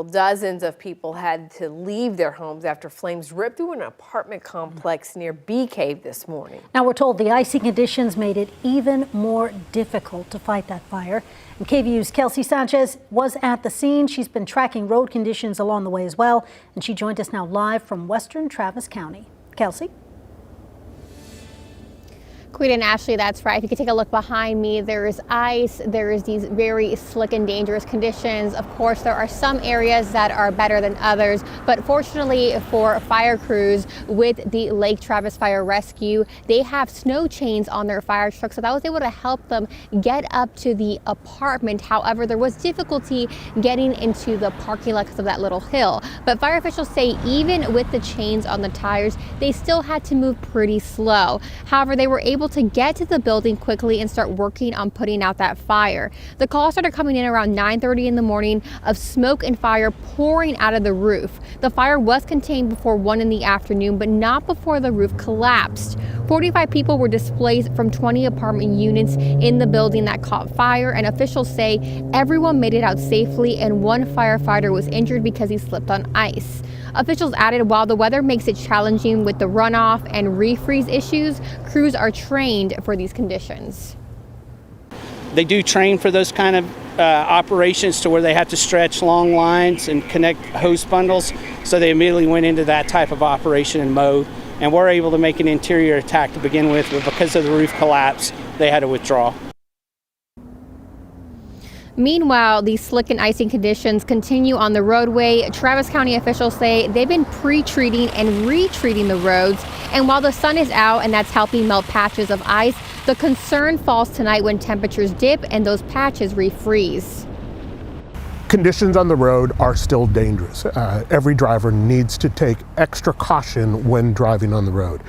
Dozens of people had to leave their homes after flames ripped through an apartment complex near Bee Cave this morning. Now we're told the icy conditions made it even more difficult to fight that fire. And KVUE's Kelsey Sanchez was at the scene. She's been tracking road conditions along the way as well. And she joined us now live from western Travis County. Kelsey? Queen and Ashley, that's right. If you could take a look behind me, there is ice, there is these very slick and dangerous conditions. Of course, there are some areas that are better than others, but fortunately for fire crews with the Lake Travis Fire Rescue, they have snow chains on their fire trucks, so that was able to help them get up to the apartment. However, there was difficulty getting into the parking lot because of that little hill. But fire officials say even with the chains on the tires, they still had to move pretty slow. However, they were able to get to the building quickly and start working on putting out that fire. The calls started coming in around 9:30 in the morning of smoke and fire pouring out of the roof. The fire was contained before 1 in the afternoon, but not before the roof collapsed. 45 people were displaced from 20 apartment units in the building that caught fire, and officials say everyone made it out safely and one firefighter was injured because he slipped on ice. Officials added while the weather makes it challenging with the runoff and refreeze issues, crews are trained for these conditions. They do train for those kind of operations to where they have to stretch long lines and connect hose bundles. So they immediately went into that type of operation and mode. And we're able to make an interior attack to begin with, but because of the roof collapse, they had to withdraw. Meanwhile, these slick and icy conditions continue on the roadway. Travis County officials say they've been pre-treating and retreating the roads. And while the sun is out and that's helping melt patches of ice, the concern falls tonight when temperatures dip and those patches refreeze. Conditions on the road are still dangerous. Every driver needs to take extra caution when driving on the road.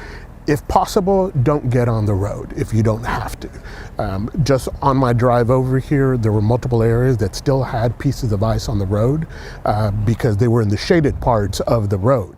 If possible, don't get on the road if you don't have to. Just on my drive over here, there were multiple areas that still had pieces of ice on the road because they were in the shaded parts of the road.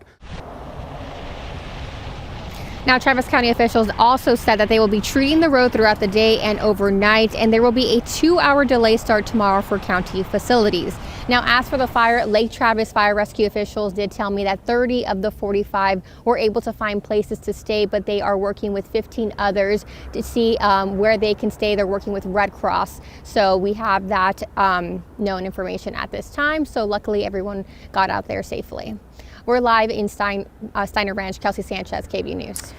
Now, Travis County officials also said that they will be treating the road throughout the day and overnight, and there will be a 2-hour delay start tomorrow for county facilities. Now, as for the fire, Lake Travis Fire Rescue officials did tell me that 30 of the 45 were able to find places to stay, but they are working with 15 others to see where they can stay. They're working with Red Cross. So we have that known information at this time. So luckily, everyone got out there safely. We're live in Steiner Ranch. Kelsey Sanchez, KVUE News.